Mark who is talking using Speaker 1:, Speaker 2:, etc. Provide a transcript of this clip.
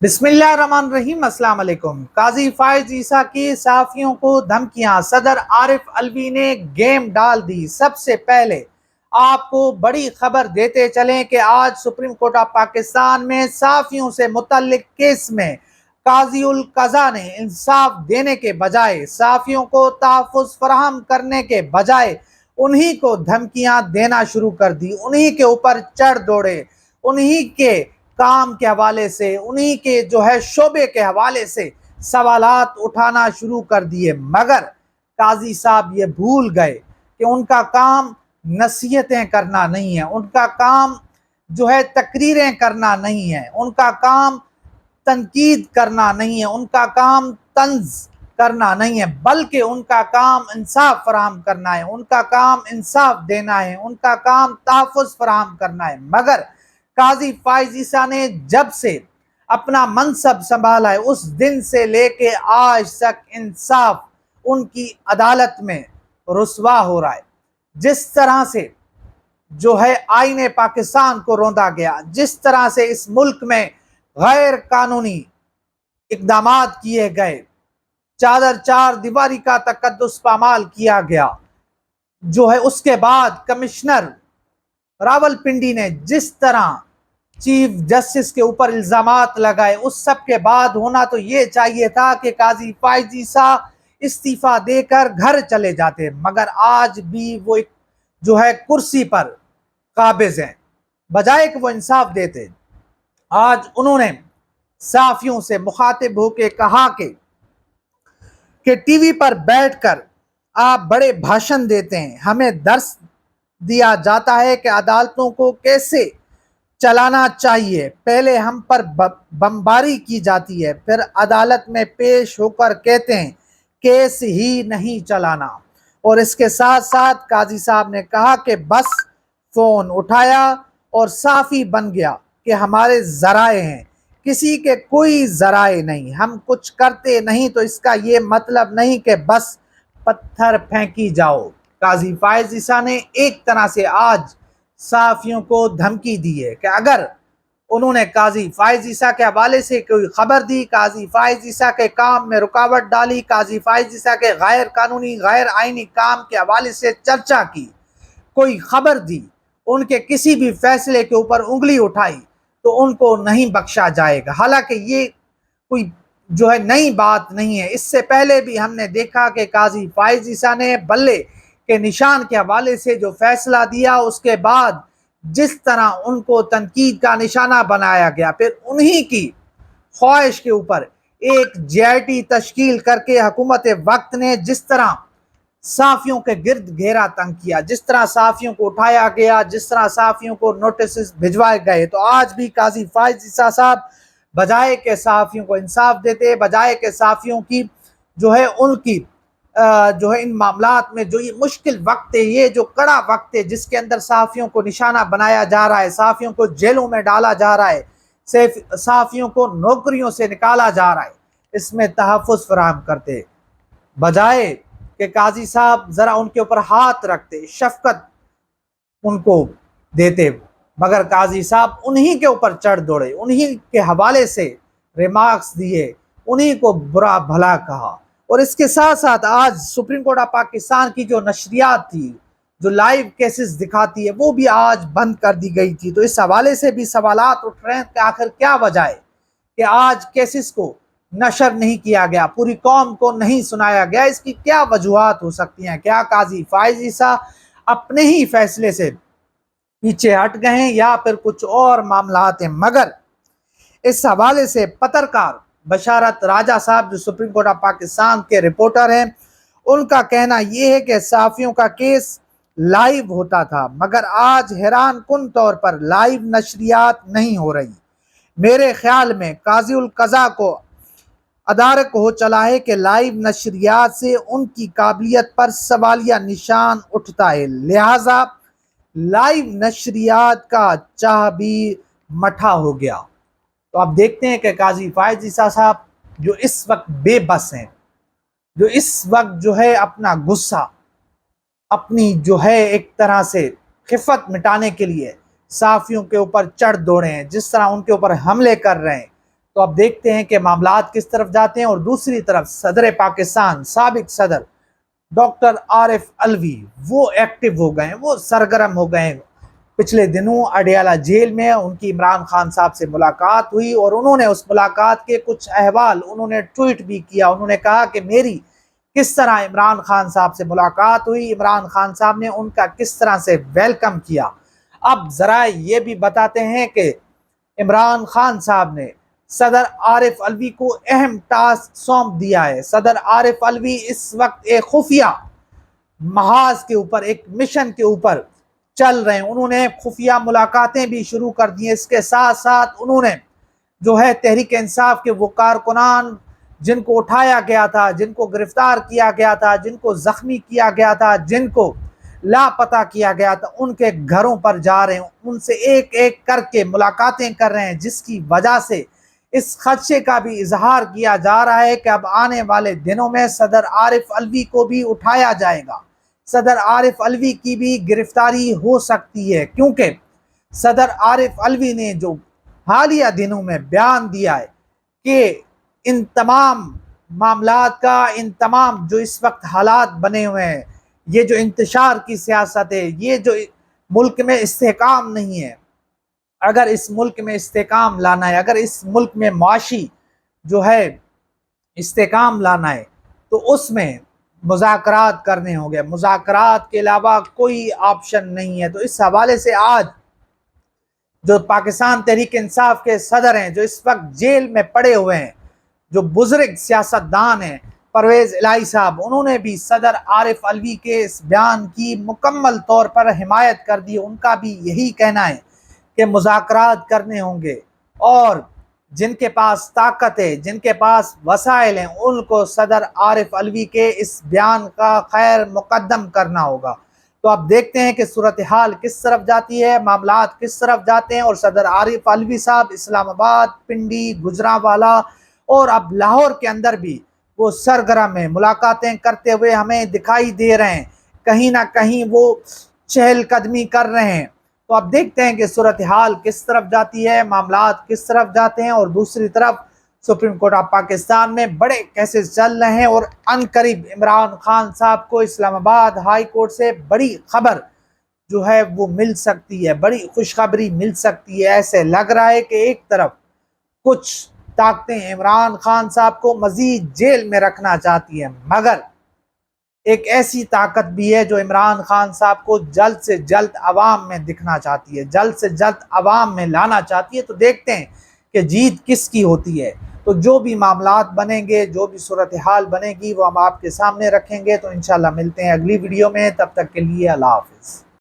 Speaker 1: بسم اللہ الرحمن الرحیم۔ السلام علیکم۔ قاضی فائز عیسیٰ کی صحافیوں کو دھمکیاں، صدر عارف علوی نے گیم ڈال دی۔ سب سے پہلے آپ کو بڑی خبر دیتے چلیں کہ آج سپریم کورٹ آف پاکستان میں صحافیوں سے متعلق کیس میں قاضی القضاء نے انصاف دینے کے بجائے، صحافیوں کو تحفظ فراہم کرنے کے بجائے انہی کو دھمکیاں دینا شروع کر دی، انہی کے اوپر چڑھ دوڑے، انہی کے کام کے حوالے سے، انہی کے شعبے کے حوالے سے سوالات اٹھانا شروع کر دیے۔ مگر قاضی صاحب یہ بھول گئے کہ ان کا کام نصیحتیں کرنا نہیں ہے، ان کا کام تقریریں کرنا نہیں ہے، ان کا کام تنقید کرنا نہیں ہے، ان کا کام طنز کرنا نہیں ہے، بلکہ ان کا کام انصاف فراہم کرنا ہے، ان کا کام انصاف دینا ہے، ان کا کام تحفظ فراہم کرنا ہے۔ مگر قاضی فائز عیسیٰ نے جب سے اپنا منصب سنبھالا ہے، اس دن سے لے کے آج تک انصاف ان کی عدالت میں رسوا ہو رہا ہے۔ جس طرح سے آئین پاکستان کو روندا گیا، جس طرح سے اس ملک میں غیر قانونی اقدامات کیے گئے، چادر چار دیواری کا تقدس پامال کیا گیا، اس کے بعد کمشنر راول پنڈی نے جس طرح چیف جسٹس کے اوپر الزامات لگائے، اس سب کے بعد ہونا تو یہ چاہیے تھا کہ قاضی فائز عیسیٰ استعفیٰ دے کر گھر چلے جاتے، مگر آج بھی وہ کرسی پر قابض ہیں۔ بجائے کہ وہ انصاف دیتے، آج انہوں نے صحافیوں سے مخاطب ہو کے کہا کہ ٹی وی پر بیٹھ کر آپ بڑے بھاشن دیتے ہیں، ہمیں درس دیا جاتا ہے کہ عدالتوں کو کیسے چلانا چاہیے، پہلے ہم پر بمباری کی جاتی ہے، پھر عدالت میں پیش ہو کر کہتے ہیں کیس ہی نہیں چلانا۔ اور اس کے ساتھ ساتھ قاضی صاحب نے کہا کہ بس فون اٹھایا اور صحافی بن گیا کہ ہمارے ذرائع ہیں، کسی کے کوئی ذرائع نہیں، ہم کچھ کرتے نہیں تو اس کا یہ مطلب نہیں کہ بس پتھر پھینکی جاؤ۔ قاضی فائز عیسیٰ نے ایک طرح سے آج صحافیوں کو دھمکی دی ہے کہ اگر انہوں نے قاضی فائز عیسیٰ کے حوالے سے کوئی خبر دی، قاضی فائز عیسیٰ کے کام میں رکاوٹ ڈالی، قاضی فائز عیسیٰ کے غیر قانونی غیر آئینی کام کے حوالے سے چرچا کی، کوئی خبر دی، ان کے کسی بھی فیصلے کے اوپر انگلی اٹھائی تو ان کو نہیں بخشا جائے گا۔ حالانکہ یہ کوئی نئی بات نہیں ہے، اس سے پہلے بھی ہم نے دیکھا کہ قاضی فائز عیسیٰ نے بلے کے نشان کے حوالے سے جو فیصلہ دیا، اس کے بعد جس طرح ان کو تنقید کا نشانہ بنایا گیا، پھر انہی کی خواہش کے اوپر ایک JIT تشکیل کر کے حکومت وقت نے جس طرح صحافیوں کے گرد گھیرا تنگ کیا، جس طرح صحافیوں کو اٹھایا گیا، جس طرح صحافیوں کو نوٹسز بھجوائے گئے، تو آج بھی قاضی فائز عیسیٰ صاحب بجائے کہ صحافیوں کو انصاف دیتے، بجائے کہ صحافیوں کی ان کی ان معاملات میں یہ مشکل وقت ہے، یہ کڑا وقت ہے جس کے اندر صحافیوں کو نشانہ بنایا جا رہا ہے، صحافیوں کو جیلوں میں ڈالا جا رہا ہے، صحافیوں کو نوکریوں سے نکالا جا رہا ہے، اس میں تحفظ فراہم کرتے، بجائے کہ قاضی صاحب ذرا ان کے اوپر ہاتھ رکھتے، شفقت ان کو دیتے، مگر قاضی صاحب انہی کے اوپر چڑھ دوڑے، انہی کے حوالے سے ریمارکس دیے، انہی کو برا بھلا کہا۔ اور اس کے ساتھ ساتھ آج سپریم کورٹ آف پاکستان کی جو نشریات تھی، جو لائیو کیسز دکھاتی ہے، وہ بھی آج بند کر دی گئی تھی۔ تو اس حوالے سے بھی سوالات اٹھ رہے ہیں کہ آخر کیا وجہ ہے کہ آج کیسز کو نشر نہیں کیا گیا، پوری قوم کو نہیں سنایا گیا، اس کی کیا وجوہات ہو سکتی ہیں؟ کیا قاضی فائز عیسیٰ اپنے ہی فیصلے سے پیچھے ہٹ گئے ہیں یا پھر کچھ اور معاملات ہیں؟ مگر اس حوالے سے پترکار بشارت راجہ صاحب جو سپریم کورٹ آف پاکستان کے رپورٹر ہیں، ان کا کہنا یہ ہے کہ صحافیوں کا کیس لائیو ہوتا تھا، مگر آج حیران کن طور پر لائیو نشریات نہیں ہو رہی۔ میرے خیال میں قاضی القضاء کو ادارک ہو چلا ہے کہ لائیو نشریات سے ان کی قابلیت پر سوالیہ نشان اٹھتا ہے، لہٰذا لائیو نشریات کا چاہ بھی مٹھا ہو گیا۔ تو آپ دیکھتے ہیں کہ قاضی فائز عیسیٰ صاحب جو اس وقت بے بس ہیں، جو اس وقت اپنا غصہ، اپنی ایک طرح سے خفت مٹانے کے لیے صحافیوں کے اوپر چڑھ دوڑے ہیں، جس طرح ان کے اوپر حملے کر رہے ہیں، تو اب دیکھتے ہیں کہ معاملات کس طرف جاتے ہیں۔ اور دوسری طرف صدر پاکستان سابق صدر ڈاکٹر عارف علوی وہ ایکٹیو ہو گئے ہیں، وہ سرگرم ہو گئے ہیں۔ پچھلے دنوں اڈیالہ جیل میں ان کی عمران خان صاحب سے ملاقات ہوئی اور انہوں نے اس ملاقات کے کچھ احوال انہوں نے ٹویٹ بھی کیا۔ انہوں نے کہا کہ میری کس طرح عمران خان صاحب سے ملاقات ہوئی، عمران خان صاحب نے ان کا کس طرح سے ویلکم کیا۔ اب ذرائع یہ بھی بتاتے ہیں کہ عمران خان صاحب نے صدر عارف علوی کو اہم ٹاسک سونپ دیا ہے۔ صدر عارف علوی اس وقت ایک خفیہ محاذ کے اوپر، ایک مشن کے اوپر چل رہے ہیں۔ انہوں نے خفیہ ملاقاتیں بھی شروع کر دی ہیں۔ اس کے ساتھ ساتھ انہوں نے جو ہے تحریک انصاف کے وہ کارکنان جن کو اٹھایا گیا تھا، جن کو گرفتار کیا گیا تھا، جن کو زخمی کیا گیا تھا، جن کو لاپتہ کیا گیا تھا، ان کے گھروں پر جا رہے ہیں، ان سے ایک ایک کر کے ملاقاتیں کر رہے ہیں، جس کی وجہ سے اس خدشے کا بھی اظہار کیا جا رہا ہے کہ اب آنے والے دنوں میں صدر عارف علوی کو بھی اٹھایا جائے گا، صدر عارف علوی کی بھی گرفتاری ہو سکتی ہے، کیونکہ صدر عارف علوی نے جو حالیہ دنوں میں بیان دیا ہے کہ ان تمام معاملات کا، ان تمام جو اس وقت حالات بنے ہوئے ہیں، یہ جو انتشار کی سیاست ہے، یہ جو ملک میں استحکام نہیں ہے، اگر اس ملک میں استحکام لانا ہے، اگر اس ملک میں معاشی جو ہے استحکام لانا ہے تو اس میں مذاکرات کرنے ہوں گے، مذاکرات کے علاوہ کوئی آپشن نہیں ہے۔ تو اس حوالے سے آج جو پاکستان تحریک انصاف کے صدر ہیں، جو اس وقت جیل میں پڑے ہوئے ہیں، جو بزرگ سیاستدان ہیں، پرویز الہی صاحب، انہوں نے بھی صدر عارف علوی کے اس بیان کی مکمل طور پر حمایت کر دی۔ ان کا بھی یہی کہنا ہے کہ مذاکرات کرنے ہوں گے اور جن کے پاس طاقت ہے، جن کے پاس وسائل ہیں، ان کو صدر عارف علوی کے اس بیان کا خیر مقدم کرنا ہوگا۔ تو اب دیکھتے ہیں کہ صورتحال کس طرف جاتی ہے، معاملات کس طرف جاتے ہیں، اور صدر عارف علوی صاحب اسلام آباد، پنڈی، گجرانوالہ اور اب لاہور کے اندر بھی وہ سرگرم ہیں، ملاقاتیں کرتے ہوئے ہمیں دکھائی دے رہے ہیں، کہیں نہ کہیں وہ چہل قدمی کر رہے ہیں۔ تو اب دیکھتے ہیں کہ صورتحال کس طرف جاتی ہے، معاملات کس طرف جاتے ہیں۔ اور دوسری طرف سپریم کورٹ آف پاکستان میں بڑے کیسز چل رہے ہیں اور عنقریب عمران خان صاحب کو اسلام آباد ہائی کورٹ سے بڑی خبر جو ہے وہ مل سکتی ہے، بڑی خوشخبری مل سکتی ہے۔ ایسے لگ رہا ہے کہ ایک طرف کچھ طاقتیں عمران خان صاحب کو مزید جیل میں رکھنا چاہتی ہیں، مگر ایک ایسی طاقت بھی ہے جو عمران خان صاحب کو جلد سے جلد عوام میں دکھنا چاہتی ہے، جلد سے جلد عوام میں لانا چاہتی ہے۔ تو دیکھتے ہیں کہ جیت کس کی ہوتی ہے۔ تو جو بھی معاملات بنیں گے، جو بھی صورتحال بنے گی، وہ ہم آپ کے سامنے رکھیں گے۔ تو انشاءاللہ ملتے ہیں اگلی ویڈیو میں، تب تک کے لیے اللہ حافظ۔